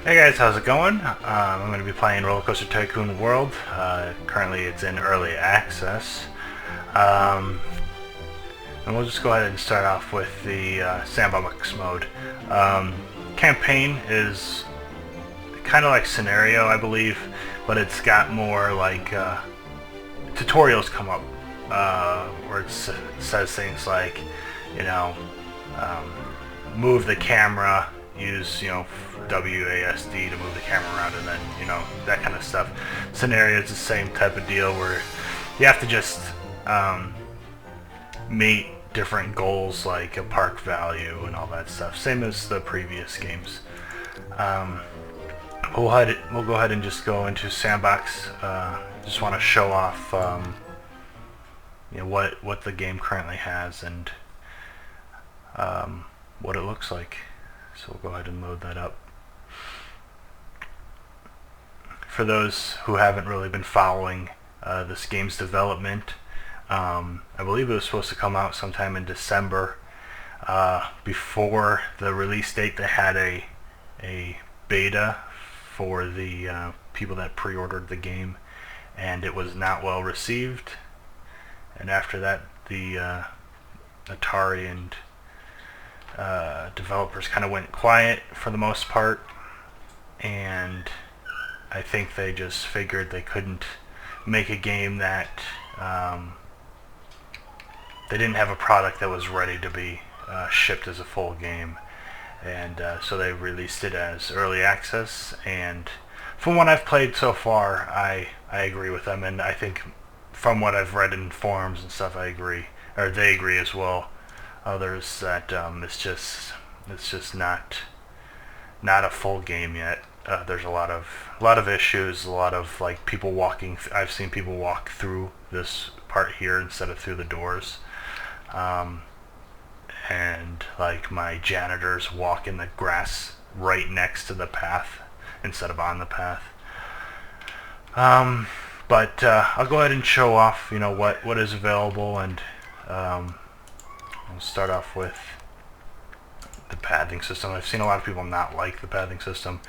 Hey guys, how's it going? I'm going to be playing RollerCoaster Tycoon World. Currently it's in early access. Um, and we'll just go ahead and start off with the sandbox mode. Campaign is kind of like scenario, I believe, but it's got more like tutorials come up where it says things like, you know, um, move the camera, use, WASD to move the camera around, and then, that kind of stuff. Scenario is the same type of deal where you have to just meet different goals like a park value and all that stuff. Same as the previous games. We'll go ahead and just go into sandbox. Just want to show off what the game currently has and what it looks like. So we'll go ahead and load that up. For those who haven't really been following this game's development, I believe it was supposed to come out sometime in December. Before the release date, they had a beta for the people that pre-ordered the game, and it was not well received. And after that, the Atari and developers kind of went quiet for the most part, and I think they just figured they couldn't make a game that they didn't have a product that was ready to be shipped as a full game, and so they released it as early access. And from what I've played so far, I agree with them, and I think from what I've read in forums and stuff, I agree, or they agree as well. Others that it's just not a full game yet. There's a lot of issues, a lot of like people walking. I've seen people walk through this part here instead of through the doors, and like my janitors walk in the grass right next to the path instead of on the path. But I'll go ahead and show off, what is available, and we'll start off with the pathing system. I've seen a lot of people not like the pathing system.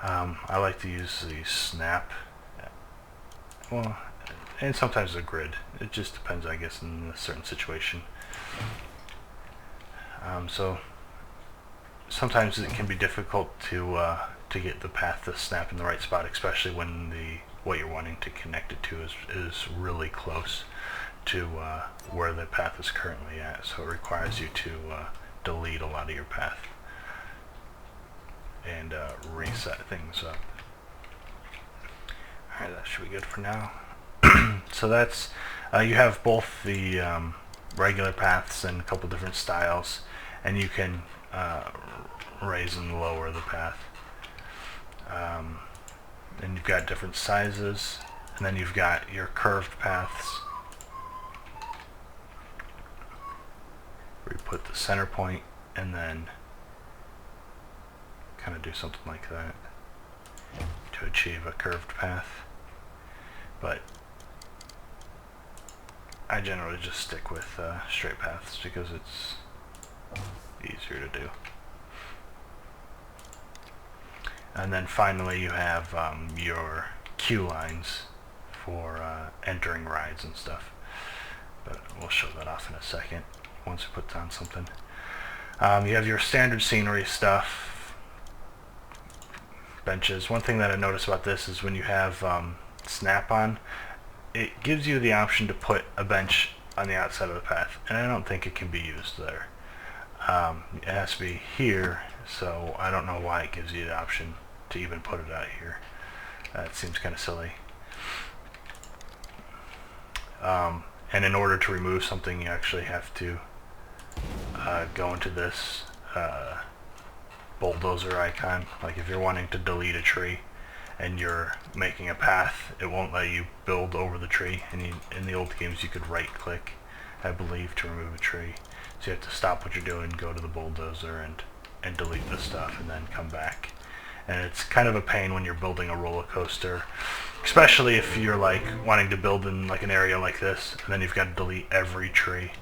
I like to use the snap. Well, and sometimes the grid. It just depends, I guess, in a certain situation. So sometimes it can be difficult to get the path to snap in the right spot, especially when what you're wanting to connect it to is really close to where the path is currently at. So it requires you to delete a lot of your path and reset things up. Alright, that should be good for now. So that's you have both the regular paths and a couple different styles, and you can raise and lower the path. And you've got different sizes, and then you've got your curved paths where you put the center point and then kind of do something like that to achieve a curved path. But I generally just stick with straight paths because it's easier to do. And then finally you have your queue lines for entering rides and stuff. But we'll show that off in a second once we put down something. You have your standard scenery stuff, benches. One thing that I noticed about this is when you have snap-on, it gives you the option to put a bench on the outside of the path, and I don't think it can be used there. It has to be here, so I don't know why it gives you the option to even put it out here. It seems kind of silly. And in order to remove something, you actually have to go into this bulldozer icon. Like if you're wanting to delete a tree and you're making a path, it won't let you build over the tree. And in the old games you could right click, I believe, to remove a tree. So you have to stop what you're doing, go to the bulldozer and delete the stuff, and then come back. And it's kind of a pain when you're building a roller coaster, especially if you're like wanting to build in like an area like this, and then you've got to delete every tree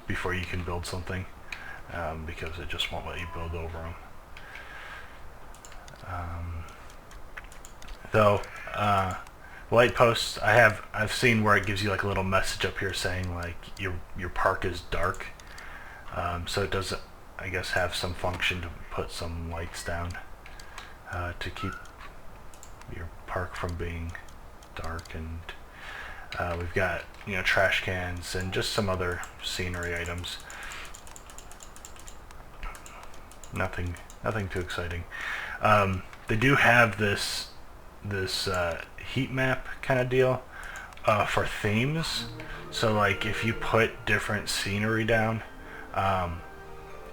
before you can build something, because it just won't let you build over them. Though light posts, I've seen where it gives you like a little message up here saying like your park is dark. So it does, I guess, have some function to put some lights down to keep your park from being dark. And we've got, you know, trash cans and just some other scenery items. Nothing too exciting. They do have this heat map kind of deal for themes. So like if you put different scenery down,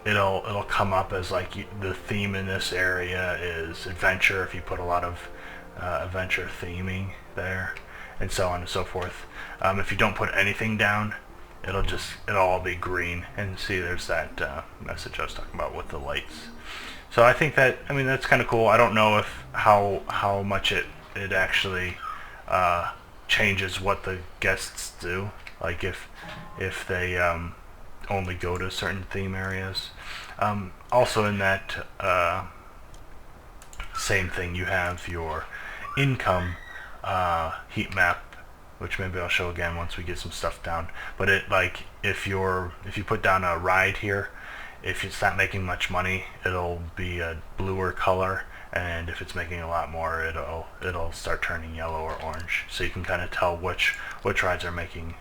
it'll come up as like the theme in this area is adventure if you put a lot of adventure theming there, and so on and so forth. If you don't put anything down, it'll all be green. And see, there's that message I was talking about with the lights. So I think that, I mean, that's kind of cool. I don't know if how much it actually changes what the guests do, like if they only go to certain theme areas. Also in that same thing, you have your income heat map, which maybe I'll show again once we get some stuff down. But it, like, if you put down a ride here, if it's not making much money, it'll be a bluer color, and if it's making a lot more, it'll start turning yellow or orange. So you can kind of tell which rides are making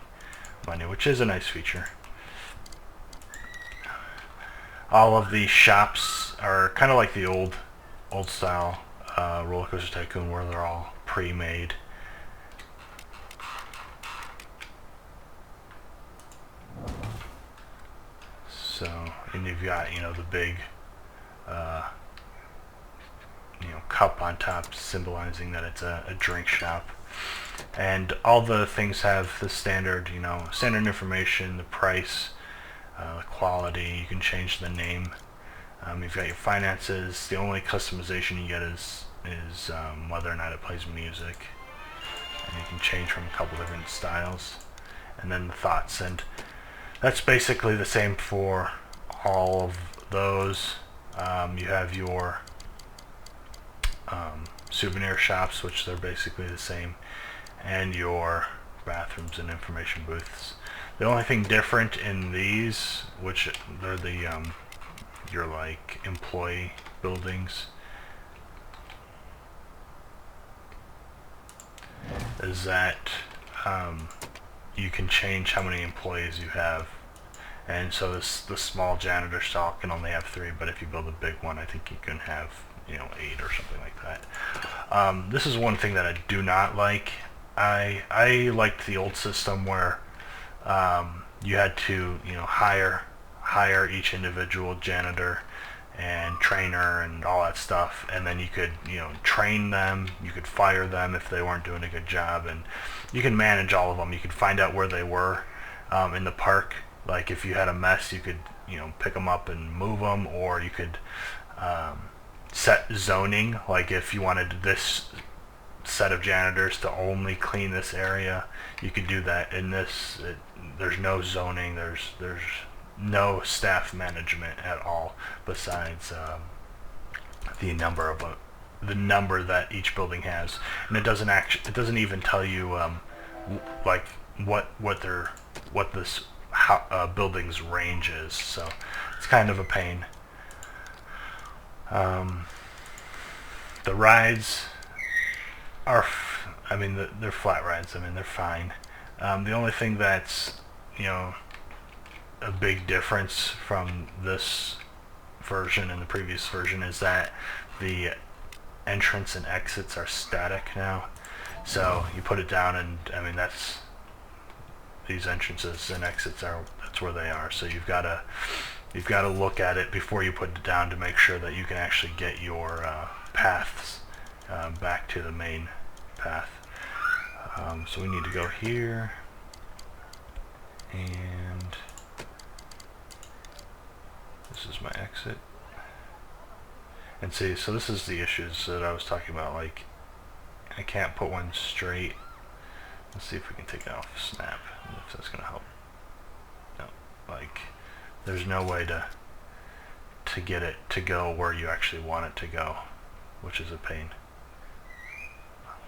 money, which is a nice feature. All of the shops are kind of like the old style RollerCoaster Tycoon, where they're all pre-made. So, and you've got, you know, the big you know, cup on top symbolizing that it's a drink shop. And all the things have the standard, you know, standard information, the price, the quality. You can change the name. You've got your finances. The only customization you get is whether or not it plays music, and you can change from a couple different styles. And then the thoughts, and that's basically the same for all of those. You have your souvenir shops, which they're basically the same, and your bathrooms and information booths. The only thing different in these, which they're the your like employee buildings, is that you can change how many employees you have. And so the small janitor stall can only have 3, but if you build a big one, I think you can have, you know, 8 or something like that. This is one thing that I do not like. I liked the old system where you had to, you know, hire each individual janitor and trainer and all that stuff, and then you could, you know, train them, you could fire them if they weren't doing a good job, and you can manage all of them. You could find out where they were in the park. Like if you had a mess, you could, you know, pick them up and move them, or you could set zoning. Like if you wanted this set of janitors to only clean this area, you could do that. In this, there's no zoning. There's no staff management at all, besides the number that each building has, and it doesn't even tell you like what this building's range is. So it's kind of a pain. The rides are, I mean, they're flat rides. I mean, they're fine. The only thing that's, you know, a big difference from this version and the previous version is that the entrance and exits are static now. So you put it down, and I mean, these entrances and exits that's where they are. So you've got to look at it before you put it down to make sure that you can actually get your paths back to the main path. So we need to go here, and this is my exit. And see, so this is the issues that I was talking about. Like, I can't put one straight. Let's see if we can take it off snap, if that's gonna help. No, like, there's no way to get it to go where you actually want it to go, which is a pain.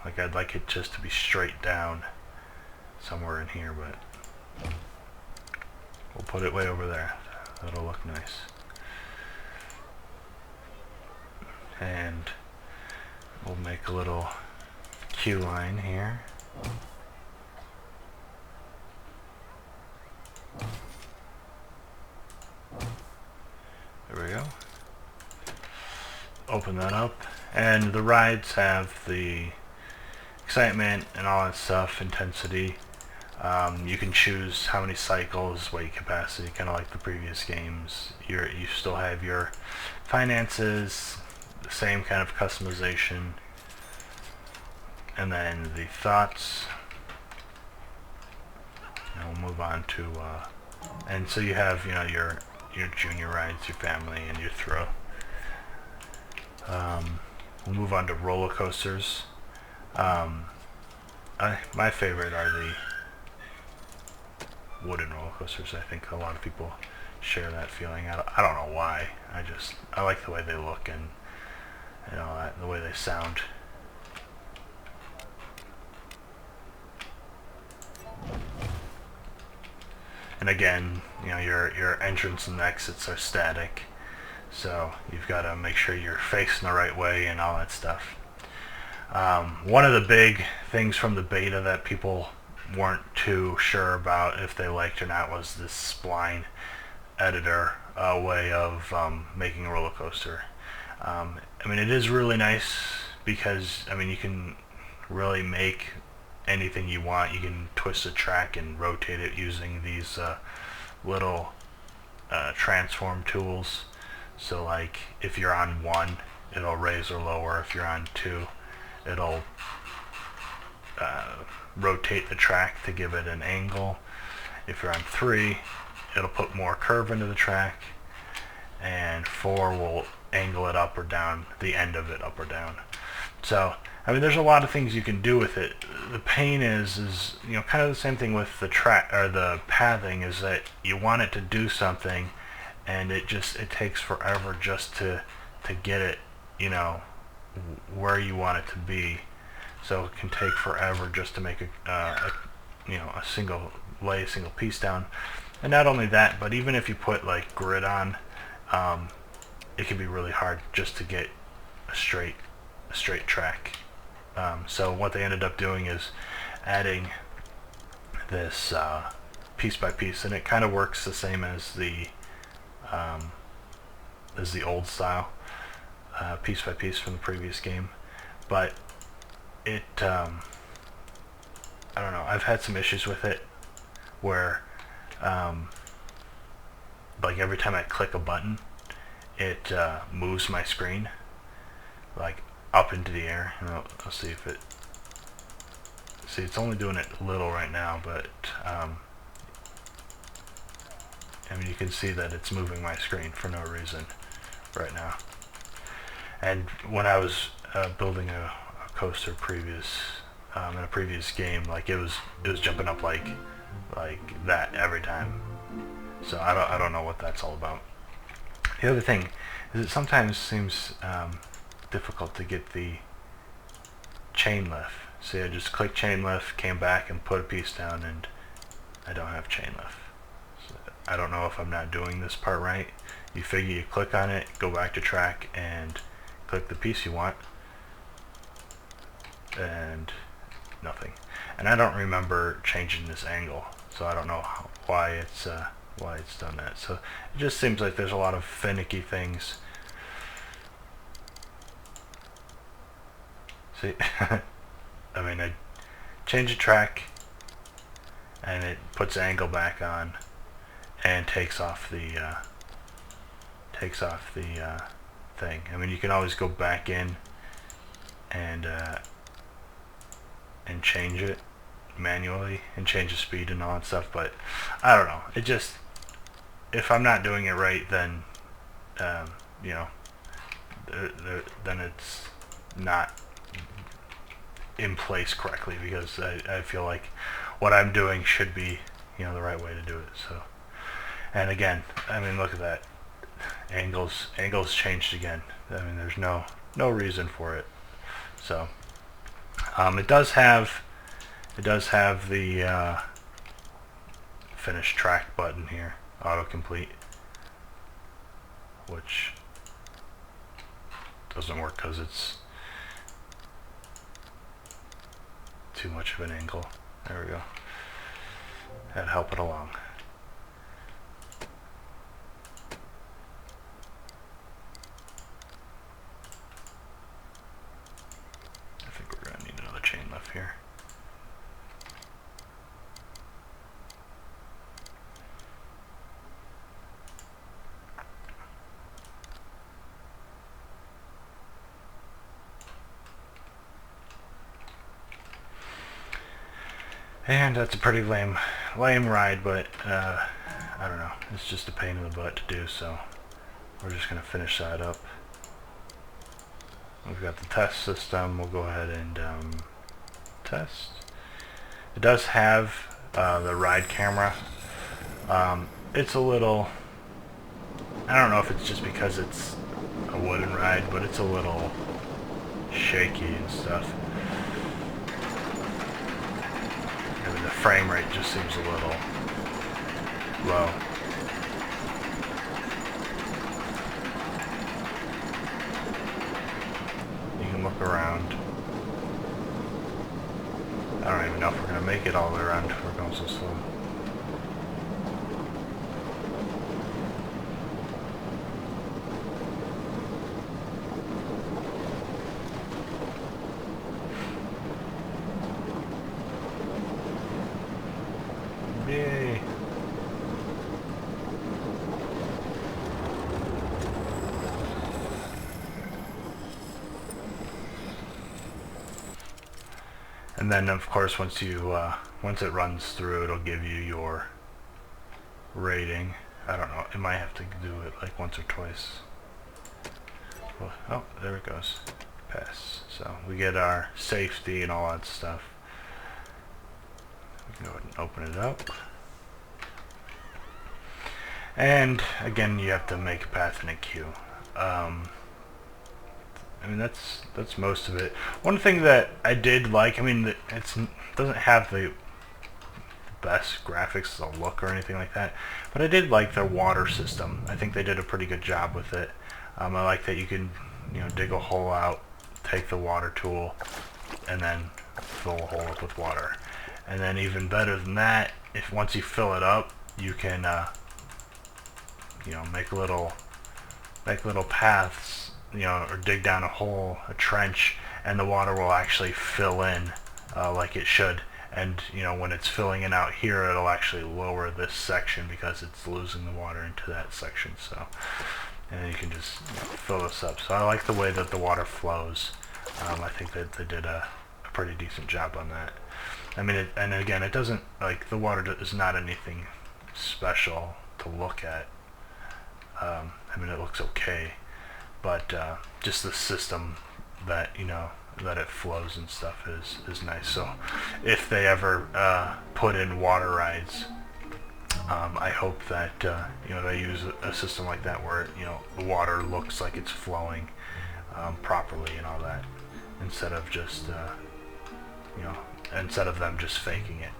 Like I'd like it just to be straight down somewhere in here, but we'll put it way over there. That'll look nice. And we'll make a little queue line here. There we go. Open that up, and the rides have the excitement and all that stuff, intensity. You can choose how many cycles, weight capacity, kind of like the previous games. You still have your finances, the same kind of customization, and then the thoughts. And we'll move on to, and so you have, your junior rides, your family, and your thrill. We'll move on to roller coasters. My favorite are the wooden roller coasters. I think a lot of people share that feeling. I don't know why. I like the way they look and the way they sound. And again, your entrance and exits are static, so you've got to make sure you're facing the right way and all that stuff. One of the big things from the beta that people weren't too sure about if they liked or not was this spline editor way of making a roller coaster. It is really nice because you can really make anything you want. You can twist a track and rotate it using these little transform tools. So like if you're on 1, it'll raise or lower. If you're on 2, it'll rotate the track to give it an angle. If you're on 3, it'll put more curve into the track, and 4 will angle it up or down, the end of it up or down. So there's a lot of things you can do with it. The pain is kind of the same thing with the track or the pathing, is that you want it to do something, and it takes forever just to get it where you want it to be. So it can take forever just to make a single piece down. And not only that, but even if you put like grid on, it can be really hard just to get a straight track. So what they ended up doing is adding this piece by piece, and it kind of works the same as the old style piece by piece from the previous game, but it I don't know, I've had some issues with it where like every time I click a button, it moves my screen like up into the air. And I'll see if it, it's only doing it a little right now, but you can see that it's moving my screen for no reason right now. And when I was building a coaster in a previous game, like it was jumping up like that every time. So I don't know what that's all about. The other thing is it sometimes seems difficult to get the chain lift. See, I just clicked chain lift, came back and put a piece down, and I don't have chain lift. So I don't know if I'm not doing this part right. You figure you click on it, go back to track, and click the piece you want, and nothing. And I don't remember changing this angle, so I don't know why it's done that. So it just seems like there's a lot of finicky things. See, I change the track, and it puts the angle back on, and takes off the thing. You can always go back in and change it manually and change the speed and all that stuff, but I don't know. It just, if I'm not doing it right, then then it's not in place correctly, because I feel like what I'm doing should be the right way to do it. So, and again, look at that, angles changed again. There's no reason for it. So It does have the finish track button here, autocomplete, which doesn't work because it's too much of an angle. There we go. That'd help it along. I think we're going to need another chain lift here. And that's a pretty lame ride, but I don't know. It's just a pain in the butt to do, so we're just going to finish that up. We've got the test system. We'll go ahead and test. It does have the ride camera. It's a little, I don't know if it's just because it's a wooden ride, but it's a little shaky and stuff. The frame rate just seems a little low. You can look around. I don't even know if we're going to make it all the way around. We're going so slow. Yay. And then of course once it runs through, it'll give you your rating. I don't know, it might have to do it like once or twice. Well, oh, there it goes. Pass. So we get our safety and all that stuff. Go ahead and open it up. And again, you have to make a path in a queue. I mean, that's most of it. One thing that I did like, I mean, it doesn't have the best graphics or look or anything like that, but I did like their water system. I think they did a pretty good job with it. I like that you can, dig a hole out, take the water tool, and then fill a hole up with water. And then even better than that, if once you fill it up, you can make little paths, or dig down a hole, a trench, and the water will actually fill in like it should. And when it's filling in out here, it'll actually lower this section because it's losing the water into that section. So, and then you can just fill this up. So I like the way that the water flows. I think that they did a pretty decent job on that. I mean, and again, it doesn't, like, the water is not anything special to look at. I mean, it looks okay, but just the system that, that it flows and stuff is nice. So if they ever put in water rides, I hope that, they use a system like that where, the water looks like it's flowing properly and all that, instead of just, instead of them just faking it.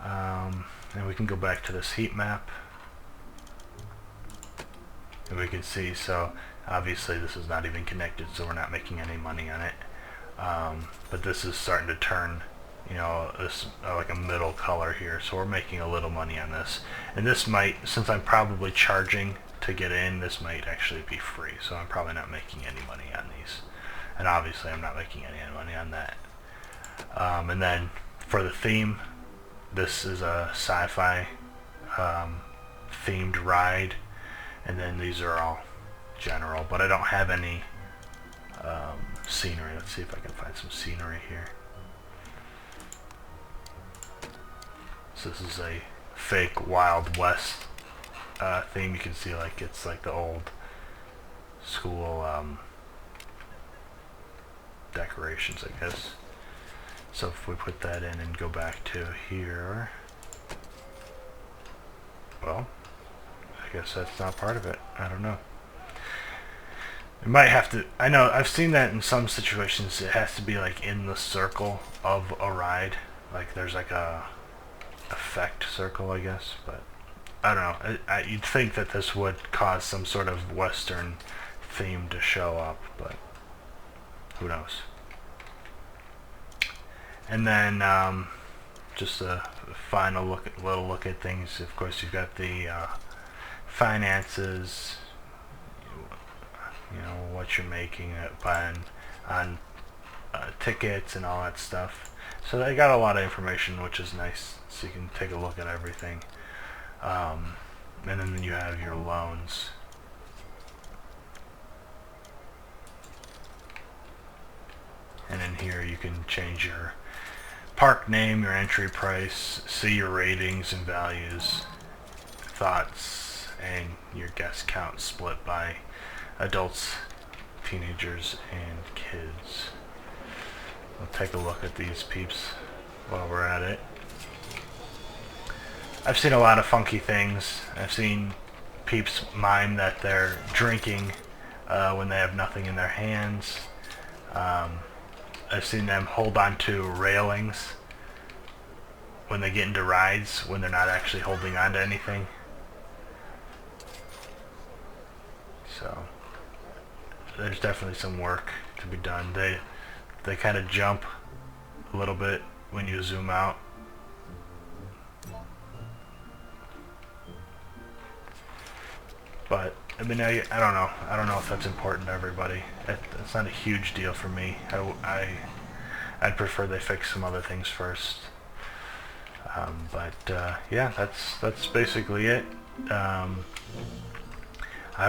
And we can go back to this heat map, and we can see, so obviously this is not even connected, so we're not making any money on it, but this is starting to turn, this like a middle color here, so we're making a little money on this. And this might, since I'm probably charging to get in, this might actually be free, so I'm probably not making any money on these, and obviously I'm not making any money on that. And then for the theme, this is a sci-fi themed ride, and then these are all general, but I don't have any scenery. Let's see if I can find some scenery here. So this is a fake Wild West theme. You can see like it's like the old school decorations, I guess. So if we put that in and go back to here, well, I guess that's not part of it. I don't know. It might have to. I know I've seen that in some situations. It has to be like in the circle of a ride. Like there's like a effect circle, I guess. But I don't know. You'd think that this would cause some sort of Western theme to show up, but who knows? And then just a final little look at things. Of course, you've got the finances. You know what you're making on tickets and all that stuff. So they got a lot of information, which is nice. So you can take a look at everything. And then you have your loans. And in here you can change your park name, your entry price, see your ratings and values, thoughts, and your guest count split by adults, teenagers, and kids. We'll take a look at these peeps while we're at it. I've seen a lot of funky things. I've seen peeps mime that they're drinking when they have nothing in their hands. I've seen them hold on to railings when they get into rides when they're not actually holding on to anything. So there's definitely some work to be done. They kind of jump a little bit when you zoom out. But I mean, I don't know. I don't know if that's important to everybody. It's not a huge deal for me. I'd prefer they fix some other things first. Yeah, that's basically it. I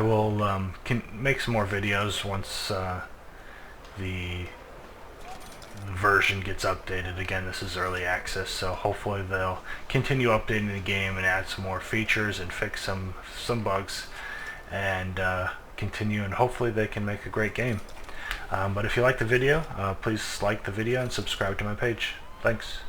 will can make some more videos once the version gets updated. Again, this is early access, so hopefully they'll continue updating the game and add some more features and fix some bugs and continue, and hopefully they can make a great game. But if you like the video, please like the video and subscribe to my page. Thanks.